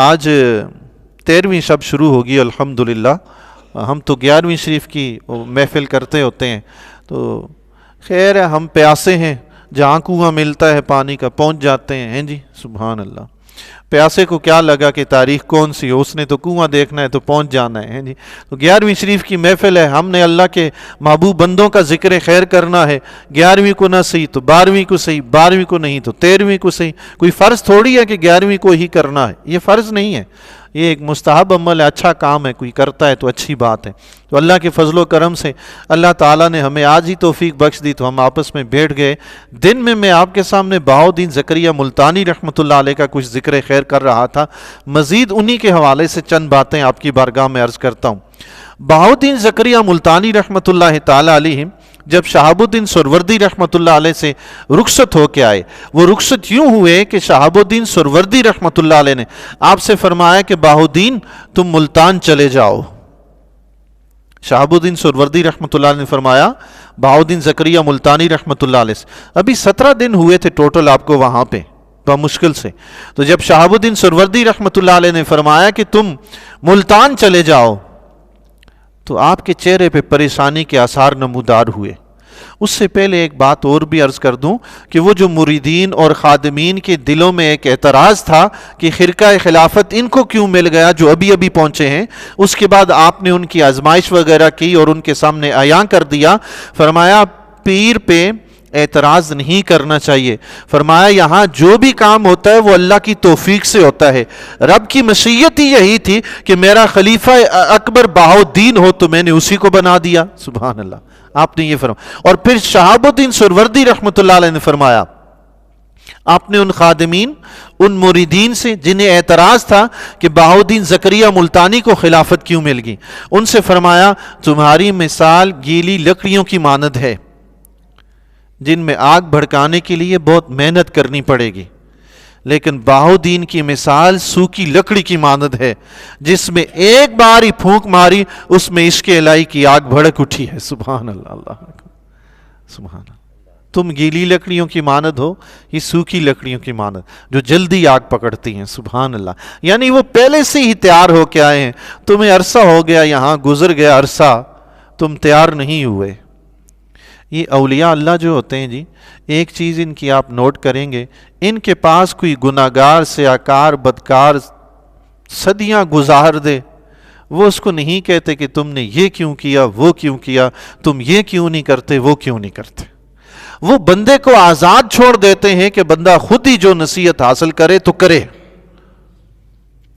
آج 13ویں شب شروع ہوگی الحمدللہ. ہم تو 11ویں شریف کی محفل کرتے ہوتے ہیں، تو خیر ہے، ہم پیاسے ہیں، جہاں کنواں ملتا ہے پانی کا پہنچ جاتے ہیں جی. سبحان اللہ. پیاسے کو کیا لگا کہ تاریخ کون سی ہو، اس نے تو کنواں دیکھنا ہے تو پہنچ جانا ہے جی. تو 11ویں شریف کی محفل ہے، ہم نے اللہ کے محبوب بندوں کا ذکر خیر کرنا ہے. 11ویں کو نہ صحیح تو 12ویں کو صحیح، 12ویں کو نہیں تو 13ویں کو صحیح. کوئی فرض تھوڑی ہے کہ 11ویں کو ہی کرنا ہے، یہ فرض نہیں ہے، یہ ایک مستحب عمل ہے، اچھا کام ہے، کوئی کرتا ہے تو اچھی بات ہے. تو اللہ کے فضل و کرم سے اللہ تعالیٰ نے ہمیں آج ہی توفیق بخش دی تو ہم آپس میں بیٹھ گئے. دن میں آپ کے سامنے بہاؤالدین زکریا ملتانی رحمۃ اللہ علیہ کا کچھ ذکر خیر کر رہا تھا. مزید انہی کے حوالے سے چند باتیں آپ کی بارگاہ میں عرض کرتا ہوں. بہاؤالدین زکریا ملتانی رحمۃ اللہ تعالیٰ علیہ جب شہاب الدین سروردی رحمۃ اللہ علیہ سے رخصت ہو کے آئے، وہ رخصت یوں ہوئے کہ شہاب الدین سروردی رحمۃ اللہ علیہ نے آپ سے فرمایا کہ بہاؤالدین تم ملتان چلے جاؤ. شہاب الدین سروردی رحمۃ اللہ علیہ نے فرمایا بہاؤالدین زکریا ملتانی رحمۃ اللہ علیہ سے. ابھی 17 دن ہوئے تھے ٹوٹل آپ کو وہاں پہ بمشکل سے. تو جب شہاب الدین سروردی رحمۃ اللہ علیہ نے فرمایا کہ تم ملتان چلے جاؤ، تو آپ کے چہرے پہ پریشانی کے آثار نمودار ہوئے. اس سے پہلے ایک بات اور بھی عرض کر دوں کہ وہ جو مریدین اور خادمین کے دلوں میں ایک اعتراض تھا کہ خرقہ خلافت ان کو کیوں مل گیا جو ابھی ابھی پہنچے ہیں، اس کے بعد آپ نے ان کی آزمائش وغیرہ کی اور ان کے سامنے عیاں کر دیا. فرمایا پیر پہ اعتراض نہیں کرنا چاہیے. فرمایا یہاں جو بھی کام ہوتا ہے وہ اللہ کی توفیق سے ہوتا ہے. رب کی مشیت ہی یہی تھی کہ میرا خلیفہ اکبر بہاؤالدین ہو تو میں نے اسی کو بنا دیا. سبحان اللہ. آپ نے یہ فرمایا. اور پھر شہاب الدین سروردی رحمۃ اللہ علیہ نے فرمایا، آپ نے ان خادمین، ان مریدین سے جنہیں اعتراض تھا کہ بہاؤالدین زکریا ملتانی کو خلافت کیوں مل گئی، ان سے فرمایا تمہاری مثال گیلی لکڑیوں کی مانند ہے جن میں آگ بھڑکانے کے لیے بہت محنت کرنی پڑے گی، لیکن بہاؤالدین کی مثال سوکھی لکڑی کی مانند ہے جس میں ایک بار ہی پھونک ماری اس میں عشق الہی کی آگ بھڑک اٹھی ہے. سبحان اللہ. اللہ سبحان اللہ. تم گیلی لکڑیوں کی مانند ہو، یہ سوکھی لکڑیوں کی مانند جو جلدی آگ پکڑتی ہیں. سبحان اللہ. یعنی وہ پہلے سے ہی تیار ہو کے آئے ہیں، تمہیں عرصہ ہو گیا، یہاں گزر گیا عرصہ، تم تیار نہیں ہوئے. یہ اولیاء اللہ جو ہوتے ہیں جی، ایک چیز ان کی آپ نوٹ کریں گے، ان کے پاس کوئی گناہگار سیاکار بدکار صدیاں گزار دے، وہ اس کو نہیں کہتے کہ تم نے یہ کیوں کیا، وہ کیوں کیا، تم یہ کیوں نہیں کرتے، وہ کیوں نہیں کرتے. وہ بندے کو آزاد چھوڑ دیتے ہیں کہ بندہ خود ہی جو نصیحت حاصل کرے تو کرے.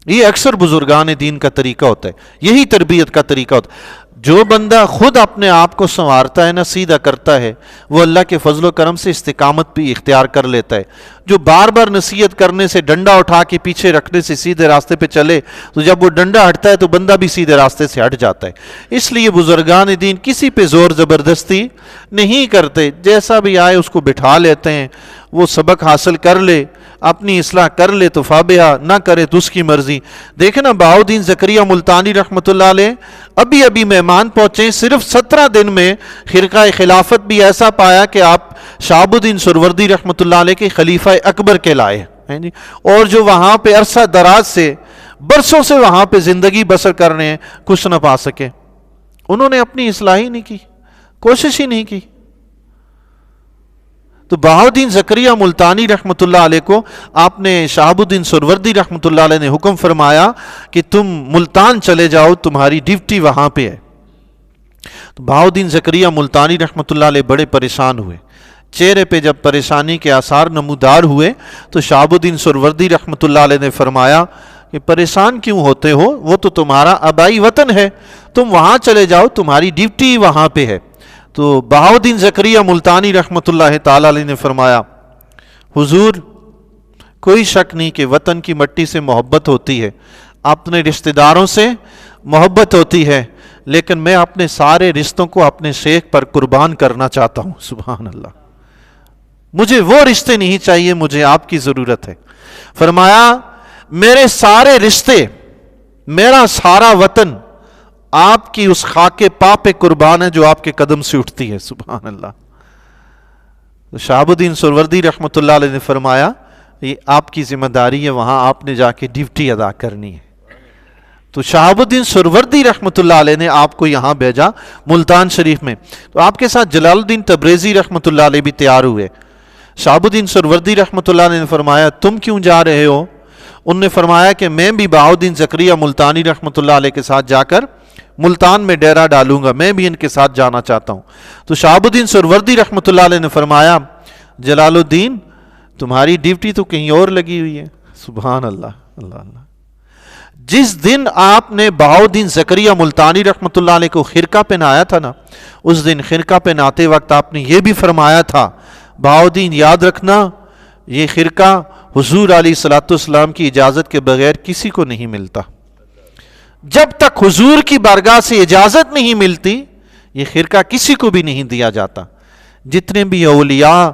یہ اکثر بزرگان دین کا طریقہ ہوتا ہے، یہی تربیت کا طریقہ ہوتا ہے. جو بندہ خود اپنے آپ کو سنوارتا ہے نا، سیدھا کرتا ہے، وہ اللہ کے فضل و کرم سے استقامت بھی اختیار کر لیتا ہے. جو بار بار نصیحت کرنے سے، ڈنڈا اٹھا کے پیچھے رکھنے سے سیدھے راستے پہ چلے، تو جب وہ ڈنڈا ہٹتا ہے تو بندہ بھی سیدھے راستے سے ہٹ جاتا ہے. اس لیے بزرگان دین کسی پہ زور زبردستی نہیں کرتے، جیسا بھی آئے اس کو بٹھا لیتے ہیں. وہ سبق حاصل کر لے، اپنی اصلاح کر لے تو فابہا، نہ کرے تو اس کی مرضی. دیکھنا بہاؤالدین زکریا ملتانی رحمۃ اللہ علیہ ابھی مہمان پہنچے، صرف 17 دن میں خرقہ خلافت بھی ایسا پایا کہ آپ شہاب الدین سروردی رحمۃ اللہ علیہ کے خلیفہ اکبر کہلائے ہیں جی. اور جو وہاں پہ عرصہ دراز سے برسوں سے وہاں پہ زندگی بسر کر رہے ہیں، کچھ نہ پا سکے. انہوں نے اپنی اصلاح ہی نہیں کی، کوشش ہی نہیں کی. تو بہاؤالدین زکریا ملتانی رحمۃ اللہ علیہ کو آپ نے شہاب الدین سروردی رحمۃ اللہ علیہ نے حکم فرمایا کہ تم ملتان چلے جاؤ، تمہاری ڈیوٹی وہاں پہ ہے. تو بہاؤالدین زکریا ملتانی رحمۃ اللہ علیہ بڑے پریشان ہوئے. چہرے پہ جب پریشانی کے آثار نمودار ہوئے تو شہاب الدین سروردی رحمۃ اللہ علیہ نے فرمایا کہ پریشان کیوں ہوتے ہو، وہ تو تمہارا آبائی وطن ہے، تم وہاں چلے جاؤ، تمہاری ڈیوٹی وہاں پہ ہے. تو بہاؤالدین زکریا ملتانی رحمۃ اللہ تعالی علیہ نے فرمایا حضور کوئی شک نہیں کہ وطن کی مٹی سے محبت ہوتی ہے، اپنے رشتہ داروں سے محبت ہوتی ہے، لیکن میں اپنے سارے رشتوں کو اپنے شیخ پر قربان کرنا چاہتا ہوں. سبحان اللہ. مجھے وہ رشتے نہیں چاہیے، مجھے آپ کی ضرورت ہے. فرمایا میرے سارے رشتے، میرا سارا وطن آپ کی اس خاک پا پہ قربان ہے جو آپ کے قدم سے اٹھتی ہے. سبحان اللہ. شہاب الدین سروردی رحمۃ اللہ علیہ نے فرمایا یہ آپ کی ذمہ داری ہے، وہاں آپ نے جا کے ڈیوٹی ادا کرنی ہے۔ تو شہاب الدین سروردی رحمۃ اللہ علیہ نے آپ کو یہاں بھیجا ملتان شریف میں۔ تو آپ کے ساتھ جلال الدین تبریزی رحمۃ اللہ علیہ بھی تیار ہوئے۔ شہاب الدین سروردی رحمۃ اللہ علیہ نے فرمایا تم کیوں جا رہے ہو؟ انہوں نے فرمایا کہ میں بھی بہاؤالدین زکریا ملتانی رحمۃ اللہ علیہ کے ساتھ جا کر ملتان میں ڈیرا ڈالوں گا، میں بھی ان کے ساتھ جانا چاہتا ہوں۔ تو شہاب الدین سروردی رحمۃ اللہ علیہ نے فرمایا جلال الدین تمہاری ڈیوٹی تو کہیں اور لگی ہوئی ہے۔ سبحان اللہ، اللہ اللہ۔ جس دن آپ نے بہاؤالدین زکریا ملتانی رحمۃ اللہ علیہ کو خرقہ پہنایا تھا نا، اس دن خرقہ پہناتے وقت آپ نے یہ بھی فرمایا تھا بہاؤالدین یاد رکھنا یہ خرقہ حضور علیہ الصلوۃ والسلام کی اجازت کے بغیر کسی کو نہیں ملتا، جب تک حضور کی بارگاہ سے اجازت نہیں ملتی یہ خرقہ کسی کو بھی نہیں دیا جاتا۔ جتنے بھی اولیاء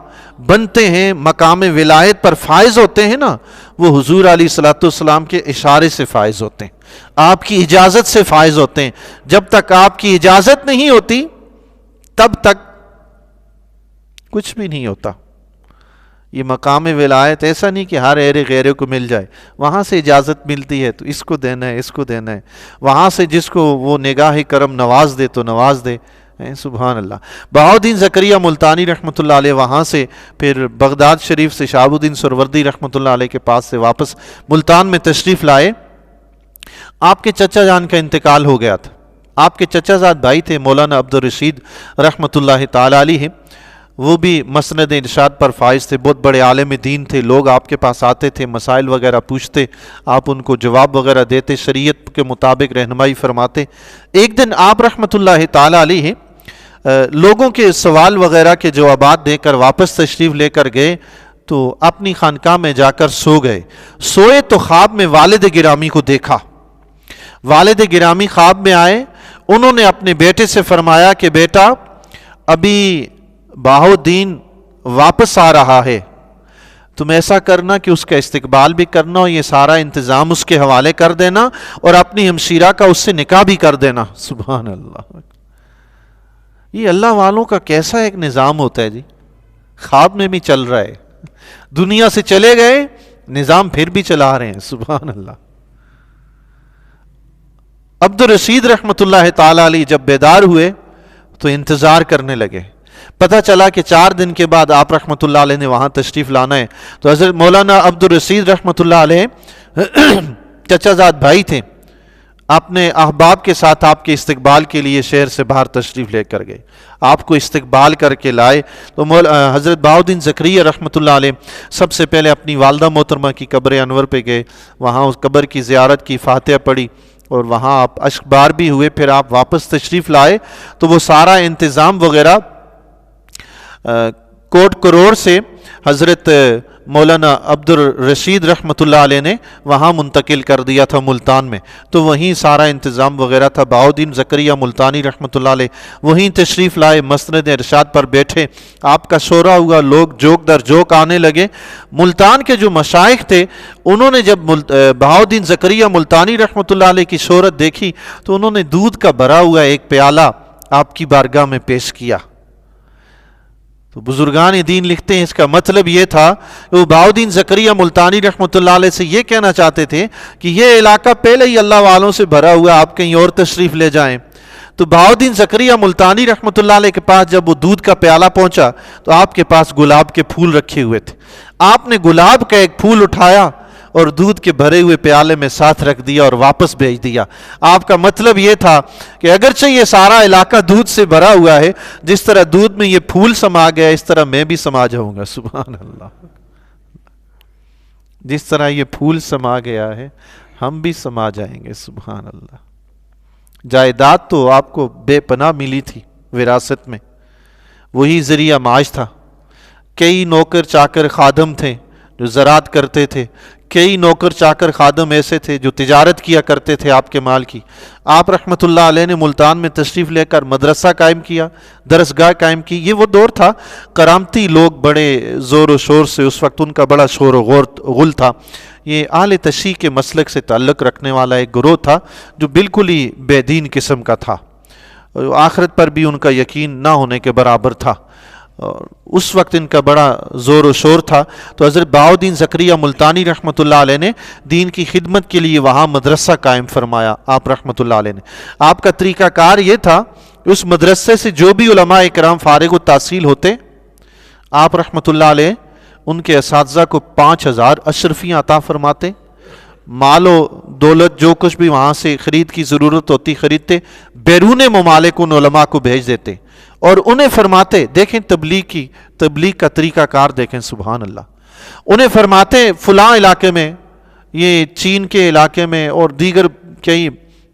بنتے ہیں مقام ولایت پر فائز ہوتے ہیں نا، وہ حضور علیہ الصلوۃ والسلام کے اشارے سے فائز ہوتے ہیں، آپ کی اجازت سے فائز ہوتے ہیں۔ جب تک آپ کی اجازت نہیں ہوتی تب تک کچھ بھی نہیں ہوتا۔ یہ مقام ولایت ایسا نہیں کہ ہر ایرے غیرے کو مل جائے، وہاں سے اجازت ملتی ہے تو اس کو دینا ہے، اس کو دینا ہے، وہاں سے جس کو وہ نگاہ کرم نواز دے تو نواز دے۔ سبحان اللہ۔ بہاؤالدین زکریا ملتانی رحمۃ اللہ علیہ وہاں سے پھر بغداد شریف سے شہاب الدین سروردی رحمۃ اللہ علیہ کے پاس سے واپس ملتان میں تشریف لائے۔ آپ کے چچا جان کا انتقال ہو گیا تھا۔ آپ کے چچا زاد بھائی تھے مولانا عبدالرشید رحمۃ اللہ تعالی علیہ، وہ بھی مسند ارشاد پر فائز تھے، بہت بڑے عالم دین تھے۔ لوگ آپ کے پاس آتے تھے، مسائل وغیرہ پوچھتے، آپ ان کو جواب وغیرہ دیتے، شریعت کے مطابق رہنمائی فرماتے۔ ایک دن آپ رحمۃ اللہ تعالی علیہ لوگوں کے سوال وغیرہ کے جوابات دے کر واپس تشریف لے کر گئے تو اپنی خانقاہ میں جا کر سو گئے۔ سوئے تو خواب میں والد گرامی کو دیکھا۔ والد گرامی خواب میں آئے، انہوں نے اپنے بیٹے سے فرمایا کہ بیٹا ابھی بہاؤالدین واپس آ رہا ہے، تم ایسا کرنا کہ اس کا استقبال بھی کرنا اور یہ سارا انتظام اس کے حوالے کر دینا اور اپنی ہمشیرہ کا اس سے نکاح بھی کر دینا۔ سبحان اللہ۔ یہ اللہ والوں کا کیسا ایک نظام ہوتا ہے جی، خواب میں بھی چل رہا ہے، دنیا سے چلے گئے نظام پھر بھی چلا رہے ہیں۔ سبحان اللہ۔ عبدالرشید رحمۃ اللہ تعالی علیہ جب بیدار ہوئے تو انتظار کرنے لگے۔ پتہ چلا کہ 4 دن کے بعد آپ رحمۃ اللہ علیہ نے وہاں تشریف لانا ہے۔ تو حضرت مولانا عبدالرشید رحمۃ اللہ علیہ چچا زاد بھائی تھے، اپنے احباب کے ساتھ آپ کے استقبال کے لیے شہر سے باہر تشریف لے کر گئے، آپ کو استقبال کر کے لائے۔ تو حضرت بہاؤالدین زکریا رحمۃ اللہ علیہ سب سے پہلے اپنی والدہ محترمہ کی قبر انور پہ گئے، وہاں اس قبر کی زیارت کی، فاتحہ پڑھی اور وہاں آپ اشک بار بھی ہوئے۔ پھر آپ واپس تشریف لائے تو وہ سارا انتظام وغیرہ کوٹ کروڑ سے حضرت مولانا عبدالرشید رحمۃ اللہ علیہ نے وہاں منتقل کر دیا تھا ملتان میں، تو وہیں سارا انتظام وغیرہ تھا۔ بہاؤالدین زکریا ملتانی رحمۃ اللہ علیہ وہیں تشریف لائے، مسند ارشاد پر بیٹھے، آپ کا شورا ہوا، لوگ جوک در جوک آنے لگے۔ ملتان کے جو مشائخ تھے انہوں نے جب بہاؤالدین زکریا ملتانی رحمۃ اللہ علیہ کی شہرت دیکھی تو انہوں نے دودھ کا بھرا ہوا ایک پیالہ آپ کی بارگاہ میں پیش کیا۔ تو بزرگان دین لکھتے ہیں اس کا مطلب یہ تھا کہ وہ بہاؤالدین زکریا ملتانی رحمۃ اللہ علیہ سے یہ کہنا چاہتے تھے کہ یہ علاقہ پہلے ہی اللہ والوں سے بھرا ہوا، آپ کہیں اور تشریف لے جائیں۔ تو بہاؤالدین زکریا ملتانی رحمۃ اللہ علیہ کے پاس جب وہ دودھ کا پیالہ پہنچا تو آپ کے پاس گلاب کے پھول رکھے ہوئے تھے، آپ نے گلاب کا ایک پھول اٹھایا اور دودھ کے بھرے ہوئے پیالے میں ساتھ رکھ دیا اور واپس بھیج دیا۔ آپ کا مطلب یہ تھا کہ اگرچہ یہ سارا علاقہ دودھ سے بھرا ہوا ہے، جس طرح دودھ میں یہ پھول سما گیا اس طرح میں بھی سما جاؤں گا۔ سبحان اللہ۔ جس طرح یہ پھول سما گیا ہے ہم بھی سما جائیں گے۔ سبحان اللہ۔ جائیداد تو آپ کو بے پناہ ملی تھی وراثت میں، وہی ذریعہ معاش تھا۔ کئی نوکر چاکر خادم تھے جو زراعت کرتے تھے، کئی نوکر چاکر خادم ایسے تھے جو تجارت کیا کرتے تھے آپ کے مال کی۔ آپ رحمۃ اللہ علیہ نے ملتان میں تشریف لے کر مدرسہ قائم کیا، درسگاہ قائم کی۔ یہ وہ دور تھا کرامتی لوگ بڑے زور و شور سے، اس وقت ان کا بڑا شور و غل تھا۔ یہ اہل تشیع کے مسلک سے تعلق رکھنے والا ایک گروہ تھا جو بالکل ہی بے دین قسم کا تھا، آخرت پر بھی ان کا یقین نہ ہونے کے برابر تھا۔ اس وقت ان کا بڑا زور و شور تھا. تو حضرت بہاؤالدین زکریا ملتانی رحمۃ اللہ علیہ نے دین کی خدمت کے لیے وہاں مدرسہ قائم فرمایا. آپ رحمۃ اللہ علیہ نے, آپ کا طریقہ کار یہ تھا اس مدرسے سے جو بھی علماء اکرام فارغ التحصیل ہوتے, آپ رحمۃ اللہ علیہ ان کے اساتذہ کو 5000 اشرفیاں عطا فرماتے, مال و دولت جو کچھ بھی وہاں سے خرید کی ضرورت ہوتی خریدتے, بیرون ممالک ان علماء کو بھیج دیتے اور انہیں فرماتے, دیکھیں تبلیغ کا طریقہ کار دیکھیں, سبحان اللہ, انہیں فرماتے فلاں علاقے میں, یہ چین کے علاقے میں اور دیگر کئی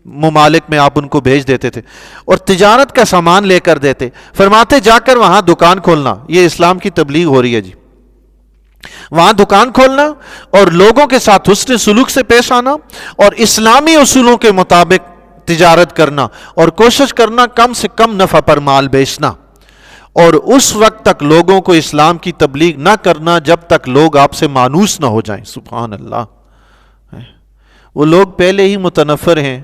ممالک میں آپ ان کو بھیج دیتے تھے اور تجارت کا سامان لے کر دیتے, فرماتے جا کر وہاں دکان کھولنا, یہ اسلام کی تبلیغ ہو رہی ہے جی, وہاں دکان کھولنا اور لوگوں کے ساتھ حسن سلوک سے پیش آنا اور اسلامی اصولوں کے مطابق تجارت کرنا اور کوشش کرنا کم سے کم نفع پر مال بیچنا, اور اس وقت تک لوگوں کو اسلام کی تبلیغ نہ کرنا جب تک لوگ آپ سے مانوس نہ ہو جائیں. سبحان اللہ, وہ لوگ پہلے ہی متنفر ہیں,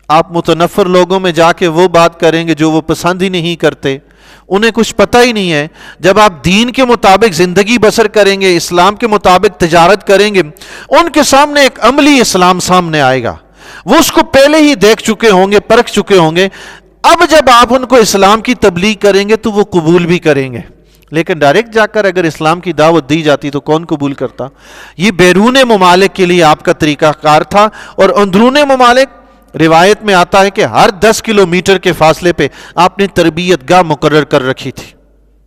آپ متنفر لوگوں میں جا کے وہ بات کریں گے جو وہ پسند ہی نہیں کرتے, انہیں کچھ پتہ ہی نہیں ہے. جب آپ دین کے مطابق زندگی بسر کریں گے, اسلام کے مطابق تجارت کریں گے, ان کے سامنے ایک عملی اسلام سامنے آئے گا, وہ اس کو پہلے ہی دیکھ چکے ہوں گے, پرکھ چکے ہوں گے. اب جب آپ ان کو اسلام کی تبلیغ کریں گے تو وہ قبول بھی کریں گے, لیکن ڈائریکٹ جا کر اگر اسلام کی دعوت دی جاتی تو کون قبول کرتا. یہ بیرون ممالک کے لیے آپ کا طریقہ کار تھا, اور اندرون ممالک روایت میں آتا ہے کہ ہر 10 کلومیٹر کے فاصلے پہ آپ نے تربیت گاہ مقرر کر رکھی تھی.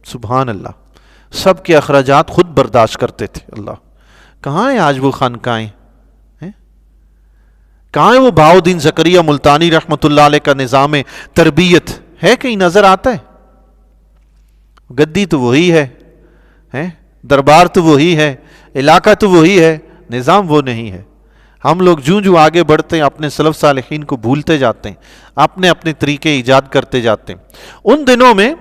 سبحان اللہ, سب کے اخراجات خود برداشت کرتے تھے. اللہ, کہاں ہیں آج وہ خانقاہیں, کہاں ہے وہ بہاؤالدین زکریا ملتانی رحمۃ اللہ علیہ کا نظام تربیت, ہے کہیں نظر آتا ہے؟ گدی تو وہی ہے, دربار تو وہی ہے, علاقہ تو وہی ہے, نظام وہ نہیں ہے. ہم لوگ جو آگے بڑھتے ہیں اپنے سلف صالحین کو بھولتے جاتے ہیں, اپنے طریقے ایجاد کرتے جاتے ہیں. ان دنوں میں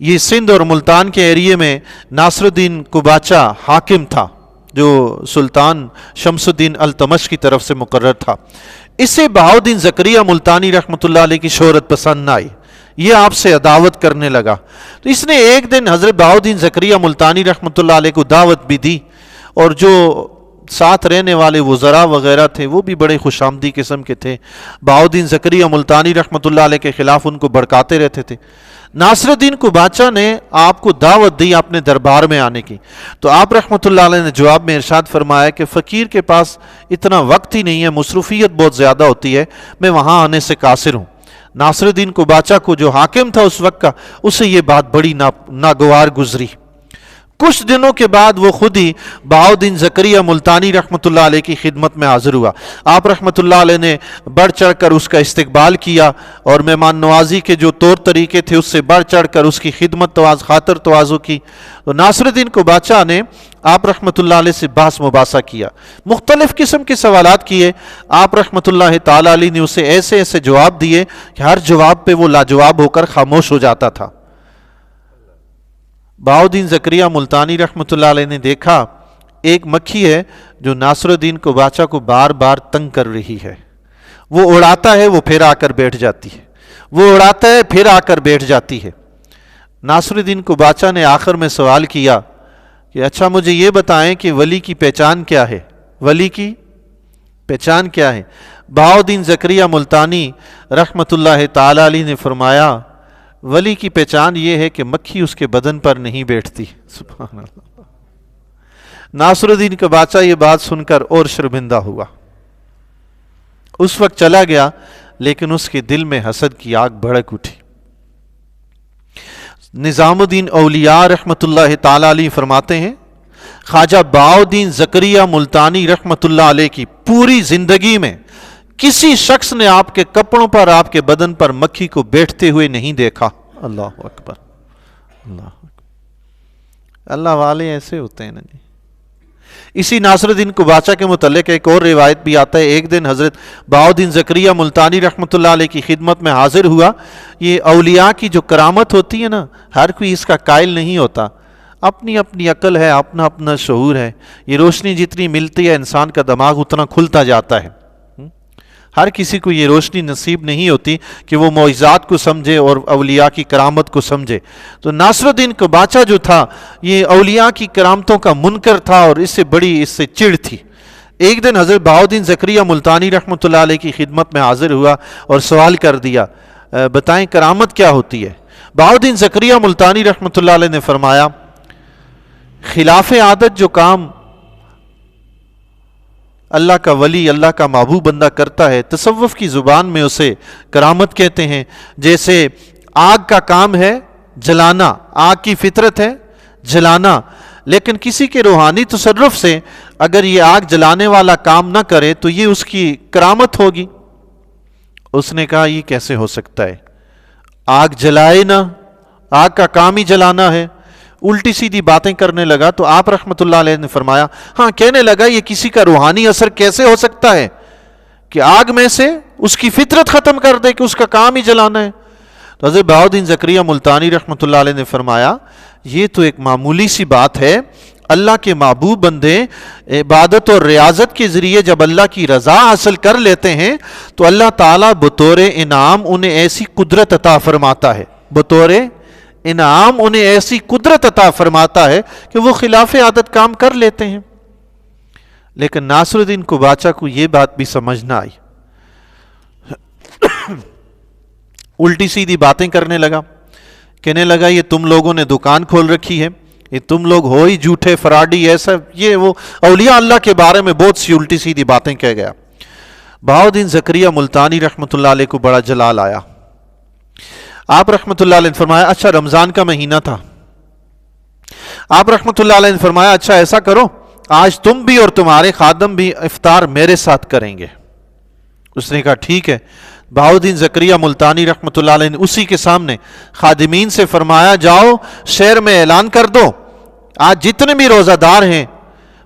یہ سندھ اور ملتان کے ایریے میں ناصر الدین قباچہ حاکم تھا, جو سلطان شمس الدین التمش کی طرف سے مقرر تھا. اسے بہاؤالدین زکریا ملتانی رحمۃ اللہ علیہ کی شہرت پسند نہ آئی, یہ آپ سے عداوت کرنے لگا. تو اس نے ایک دن حضرت بہاؤالدین زکریا ملتانی رحمۃ اللہ علیہ کو دعوت بھی دی, اور جو ساتھ رہنے والے وزراء وغیرہ تھے وہ بھی بڑے خوش آمدی قسم کے تھے. بہاؤالدین زکریا ملتانی رحمۃ اللہ علیہ کے خلاف ان کو بھڑکاتے رہتے تھے. ناصر الدین قباچہ نے آپ کو دعوت دی اپنے دربار میں آنے کی, تو آپ رحمۃ اللہ علیہ نے جواب میں ارشاد فرمایا کہ فقیر کے پاس اتنا وقت ہی نہیں ہے, مصروفیت بہت زیادہ ہوتی ہے, میں وہاں آنے سے قاصر ہوں. ناصر الدین قباچہ کو جو حاکم تھا اس وقت کا, اسے یہ بات بڑی ناگوار گزری. کچھ دنوں کے بعد وہ خود ہی بہاؤالدین زکریا ملتانی رحمۃ اللہ علیہ کی خدمت میں حاضر ہوا. آپ رحمۃ اللہ علیہ نے بڑھ چڑھ کر اس کا استقبال کیا, اور مہمان نوازی کے جو طور طریقے تھے اس سے بڑھ چڑھ کر اس کی خدمت خاطر تواضع کی. تو ناصر الدین قباچہ نے آپ رحمۃ اللہ علیہ سے بحث مباحثہ کیا, مختلف قسم کے سوالات کیے. آپ رحمۃ اللہ تعالی علیہ نے اسے ایسے جواب دیے کہ ہر جواب پہ وہ لاجواب ہو کر خاموش ہو جاتا تھا. بہاؤالدین زکریا ملتانی رحمۃ اللہ علیہ نے دیکھا ایک مکھی ہے جو ناصر الدین قباچہ کو بار بار تنگ کر رہی ہے. وہ اڑاتا ہے, وہ پھر آ کر بیٹھ جاتی ہے, وہ اڑاتا ہے پھر آ کر بیٹھ جاتی ہے. ناصر الدین قباچہ نے آخر میں سوال کیا کہ اچھا مجھے یہ بتائیں کہ ولی کی پہچان کیا ہے, ولی کی پہچان کیا ہے؟ بہاؤالدین زکریا ملتانی رحمۃ اللہ تعالی علیہ نے فرمایا ولی کی پہچان یہ ہے کہ مکھی اس کے بدن پر نہیں بیٹھتی. سبحان اللہ. ناصر الدین قباچہ یہ بات سن کر اور شرمندہ ہوا, اس وقت چلا گیا, لیکن اس کے دل میں حسد کی آگ بھڑک اٹھی. نظام الدین اولیاء رحمۃ اللہ تعالی علیہ فرماتے ہیں خواجہ بہاؤالدین زکریا ملتانی رحمۃ اللہ علیہ کی پوری زندگی میں کسی شخص نے آپ کے کپڑوں پر, آپ کے بدن پر مکھی کو بیٹھتے ہوئے نہیں دیکھا. اللہ اکبر, اللہ اکبر. اللہ والے ایسے ہوتے ہیں نا جی. اسی ناصر الدین قباچہ کے متعلق ایک اور روایت بھی آتا ہے, ایک دن حضرت بہاؤالدین زکریا ملتانی رحمۃ اللہ علیہ کی خدمت میں حاضر ہوا. یہ اولیاء کی جو کرامت ہوتی ہے نا, ہر کوئی اس کا قائل نہیں ہوتا, اپنی اپنی عقل ہے, اپنا اپنا شعور ہے. یہ روشنی جتنی ملتی ہے انسان کا دماغ اتنا کھلتا جاتا ہے. ہر کسی کو یہ روشنی نصیب نہیں ہوتی کہ وہ معجزات کو سمجھے اور اولیاء کی کرامت کو سمجھے. تو ناصر الدین قباچہ جو تھا یہ اولیاء کی کرامتوں کا منکر تھا اور اس سے چڑ تھی. ایک دن حضرت بہاؤالدین زکریا ملتانی رحمۃ اللہ علیہ کی خدمت میں حاضر ہوا اور سوال کر دیا بتائیں کرامت کیا ہوتی ہے؟ بہاؤالدین زکریا ملتانی رحمۃ اللہ علیہ نے فرمایا خلاف عادت جو کام اللہ کا ولی اللہ کا محبوب بندہ کرتا ہے تصوف کی زبان میں اسے کرامت کہتے ہیں. جیسے آگ کا کام ہے جلانا، آگ کی فطرت ہے جلانا، لیکن کسی کے روحانی تصرف سے اگر یہ آگ جلانے والا کام نہ کرے تو یہ اس کی کرامت ہوگی. اس نے کہا یہ کیسے ہو سکتا ہے، آگ جلائے نہ، آگ کا کام ہی جلانا ہے. الٹی سیدھی باتیں کرنے لگا تو آپ رحمت اللہ علیہ نے فرمایا ہاں، کہنے لگا یہ کسی کا روحانی اثر کیسے ہو سکتا ہے کہ آگ میں سے اس کی فطرت ختم کر دے کہ اس کا کام ہی جلانا ہے. تو حضرت بہاؤالدین زکریا ملتانی رحمت اللہ علیہ نے فرمایا یہ تو ایک معمولی سی بات ہے. اللہ کے محبوب بندے عبادت اور ریاضت کے ذریعے جب اللہ کی رضا حاصل کر لیتے ہیں تو اللہ تعالیٰ بطور انعام انہیں ایسی قدرت عطا فرماتا ہے، بطور انعام انہیں ایسی قدرت عطا فرماتا ہے کہ وہ خلاف عادت کام کر لیتے ہیں. لیکن ناصر الدین قباچہ کو یہ بات بھی سمجھ نہ آئی، الٹی سیدھی باتیں کرنے لگا، کہنے لگا یہ تم لوگوں نے دکان کھول رکھی ہے، یہ تم لوگ ہو ہی جھوٹے فراڈی، ایسا یہ وہ اولیاء اللہ کے بارے میں بہت سی الٹی سیدھی باتیں کہہ گیا. بہاؤالدین زکریا ملتانی رحمت اللہ علیہ کو بڑا جلال آیا. آپ رحمت اللہ علیہ نے فرمایا اچھا رمضان کا مہینہ تھا. آپ رحمت اللہ علیہ نے فرمایا اچھا ایسا کرو آج تم بھی اور تمہارے خادم بھی افطار میرے ساتھ کریں گے. اس نے کہا ٹھیک ہے. بہاؤالدین زکریا ملتانی رحمت اللہ علیہ نے اسی کے سامنے خادمین سے فرمایا جاؤ شہر میں اعلان کر دو آج جتنے بھی روزہ دار ہیں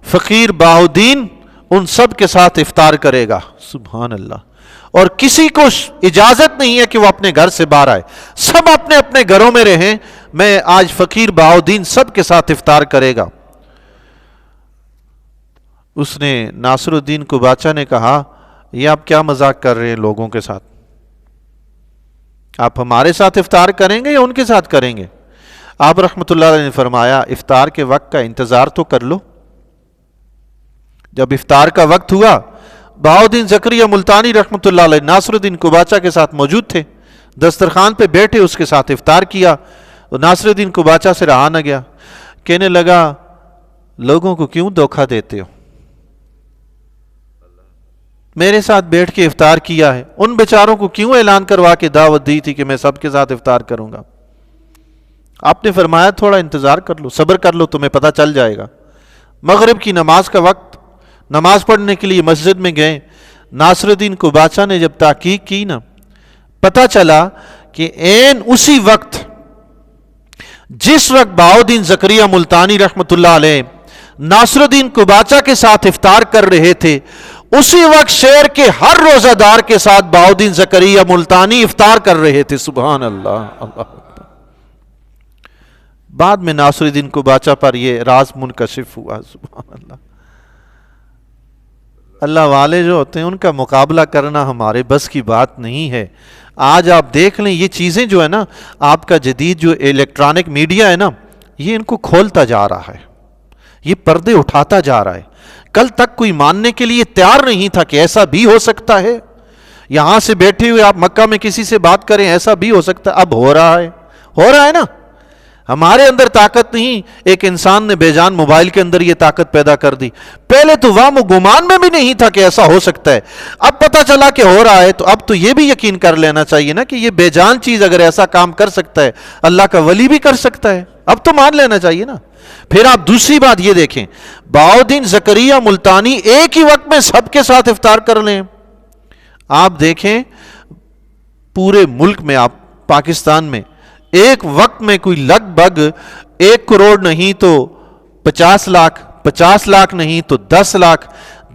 فقیر بہاؤالدین ان سب کے ساتھ افطار کرے گا. سبحان اللہ. اور کسی کو اجازت نہیں ہے کہ وہ اپنے گھر سے باہر آئے، سب اپنے اپنے گھروں میں رہیں، میں آج فقیر بہاؤالدین سب کے ساتھ افطار کرے گا. اس نے ناصر الدین قباچہ نے کہا یہ آپ کیا مذاق کر رہے ہیں لوگوں کے ساتھ، آپ ہمارے ساتھ افطار کریں گے یا ان کے ساتھ کریں گے؟ آپ رحمت اللہ علیہ نے فرمایا افطار کے وقت کا انتظار تو کر لو. جب افطار کا وقت ہوا بہاؤالدین زکریا ملتانی رحمت اللہ علیہ ناصر الدین قباچہ کے ساتھ موجود تھے، دسترخوان پہ بیٹھے اس کے ساتھ افطار کیا. ناصر الدین قباچہ سے رہا نہ گیا، کہنے لگا لوگوں کو کیوں دھوکہ دیتے ہو، میرے ساتھ بیٹھ کے افطار کیا ہے، ان بیچاروں کو کیوں اعلان کروا کے دعوت دی تھی کہ میں سب کے ساتھ افطار کروں گا؟ آپ نے فرمایا تھوڑا انتظار کر لو، صبر کر لو، تمہیں پتہ چل جائے گا. مغرب کی نماز کا وقت، نماز پڑھنے کے لیے مسجد میں گئے. ناصر الدین قباچہ نے جب تحقیق کی نا پتہ چلا کہ عین اسی وقت جس وقت بہاؤالدین زکریا ملتانی رحمت اللہ علیہ ناصر الدین قباچہ کے ساتھ افطار کر رہے تھے اسی وقت شہر کے ہر روزہ دار کے ساتھ بہاؤالدین زکریا ملتانی افطار کر رہے تھے. سبحان اللہ. اللہ بعد میں ناصر الدین قباچہ پر یہ راز منکشف ہوا. سبحان اللہ. اللہ والے جو ہوتے ہیں ان کا مقابلہ کرنا ہمارے بس کی بات نہیں ہے. آج آپ دیکھ لیں یہ چیزیں جو ہے نا آپ کا جدید جو الیکٹرانک میڈیا ہے نا یہ ان کو کھولتا جا رہا ہے، یہ پردے اٹھاتا جا رہا ہے. کل تک کوئی ماننے کے لیے تیار نہیں تھا کہ ایسا بھی ہو سکتا ہے. یہاں سے بیٹھے ہوئے آپ مکہ میں کسی سے بات کریں ایسا بھی ہو سکتا ہے. اب ہو رہا ہے نا. ہمارے اندر طاقت نہیں، ایک انسان نے بے جان موبائل کے اندر یہ طاقت پیدا کر دی. پہلے تو وہم و گمان میں بھی نہیں تھا کہ ایسا ہو سکتا ہے. اب پتہ چلا کہ ہو رہا ہے تو اب تو یہ بھی یقین کر لینا چاہیے نا کہ یہ بے جان چیز اگر ایسا کام کر سکتا ہے اللہ کا ولی بھی کر سکتا ہے. اب تو مان لینا چاہیے نا. پھر آپ دوسری بات یہ دیکھیں بہاؤالدین زکریا ملتانی ایک ہی وقت میں سب کے ساتھ افطار کر لیں. آپ دیکھیں پورے ملک میں، آپ پاکستان میں ایک وقت میں کوئی لگ بھگ 1 کروڑ نہیں تو 50 لاکھ، 50 لاکھ نہیں تو 10 لاکھ،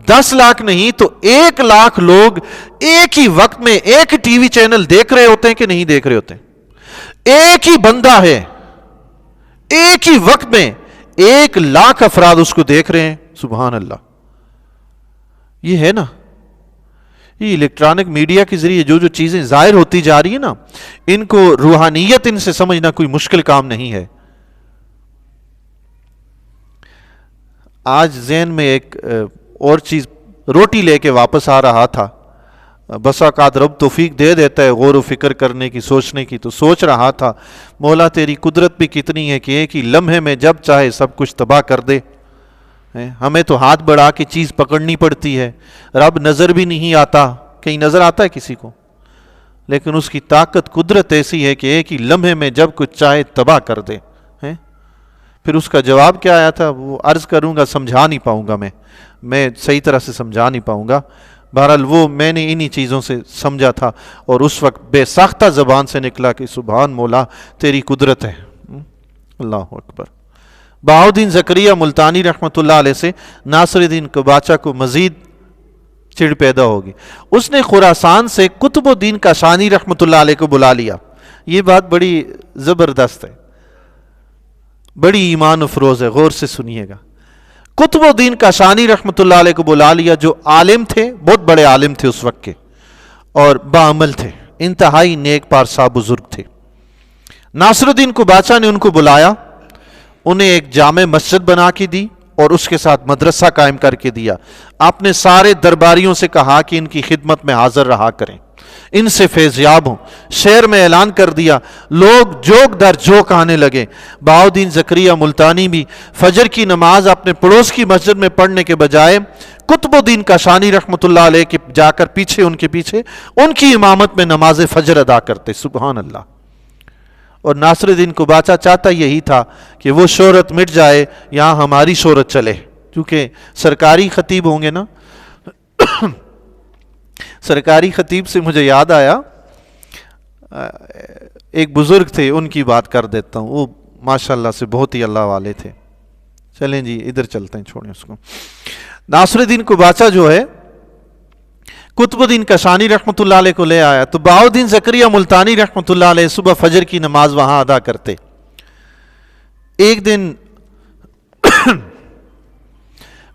10 لاکھ نہیں تو 1 لاکھ لوگ ایک ہی وقت میں ایک ٹی وی چینل دیکھ رہے ہوتے ہیں کہ نہیں دیکھ رہے ہوتے ہیں. ایک ہی بندہ ہے، ایک ہی وقت میں 1 لاکھ افراد اس کو دیکھ رہے ہیں. سبحان اللہ. یہ ہے نا یہ الیکٹرانک میڈیا کے ذریعے جو چیزیں ظاہر ہوتی جا رہی ہیں نا، ان کو روحانیت ان سے سمجھنا کوئی مشکل کام نہیں ہے. آج ذہن میں ایک اور چیز، روٹی لے کے واپس آ رہا تھا، بس اوقات رب توفیق دے دیتا ہے غور و فکر کرنے کی، سوچنے کی، تو سوچ رہا تھا مولا تیری قدرت بھی کتنی ہے کہ ایک ہی لمحے میں جب چاہے سب کچھ تباہ کر دے. ہمیں تو ہاتھ بڑھا کے چیز پکڑنی پڑتی ہے، رب نظر بھی نہیں آتا. کہیں نظر آتا ہے کسی کو؟ لیکن اس کی طاقت، قدرت ایسی ہے کہ ایک ہی لمحے میں جب کچھ چاہے تباہ کر دے. پھر اس کا جواب کیا آیا تھا وہ عرض کروں گا، سمجھا نہیں پاؤں گا، میں صحیح طرح سے سمجھا نہیں پاؤں گا. بہرحال وہ میں نے انہی چیزوں سے سمجھا تھا، اور اس وقت بے ساختہ زبان سے نکلا کہ سبحان مولا تیری قدرت ہے. اللہ اکبر. بہاؤالدین زکریا ملتانی رحمۃ اللہ علیہ سے ناصر الدین قباچہ کو مزید چڑ پیدا ہوگی. اس نے خراسان سے قطب الدین کاشانی رحمۃ اللہ علیہ کو بلا لیا. یہ بات بڑی زبردست ہے، بڑی ایمان افروز ہے، غور سے سنیے گا. قطب الدین کاشانی رحمۃ اللہ علیہ کو بلا لیا، جو عالم تھے، بہت بڑے عالم تھے اس وقت کے، اور باعمل تھے، انتہائی نیک پارسا بزرگ تھے. ناصر الدین قباچہ نے ان کو بلایا، انہیں ایک جامع مسجد بنا کے دی اور اس کے ساتھ مدرسہ قائم کر کے دیا. آپ نے سارے درباریوں سے کہا کہ ان کی خدمت میں حاضر رہا کریں، ان سے فیضیاب ہوں. شہر میں اعلان کر دیا، لوگ جوک در جوک آنے لگے. بہاؤالدین زکریا ملتانی بھی فجر کی نماز اپنے پڑوس کی مسجد میں پڑھنے کے بجائے قطب الدین کاشانی رحمۃ اللہ علیہ کے جا کر ان کے پیچھے ان کی امامت میں نماز فجر ادا کرتے. سبحان اللہ. اور ناصر الدین قباچہ چاہتا یہی تھا کہ وہ شہرت مٹ جائے، یہاں ہماری شہرت چلے، کیونکہ سرکاری خطیب ہوں گے نا. سرکاری خطیب سے مجھے یاد آیا، ایک بزرگ تھے، ان کی بات کر دیتا ہوں. وہ ماشاءاللہ سے بہت ہی اللہ والے تھے. چلیں جی ادھر چلتے ہیں، چھوڑیں اس کو. ناصر الدین قباچہ جو ہے قطب الدین کاشانی رحمۃ اللہ علیہ کو لے آیا، تو بہاؤالدین زکریا ملتانی رحمۃ اللہ علیہ صبح فجر کی نماز وہاں ادا کرتے. ایک دن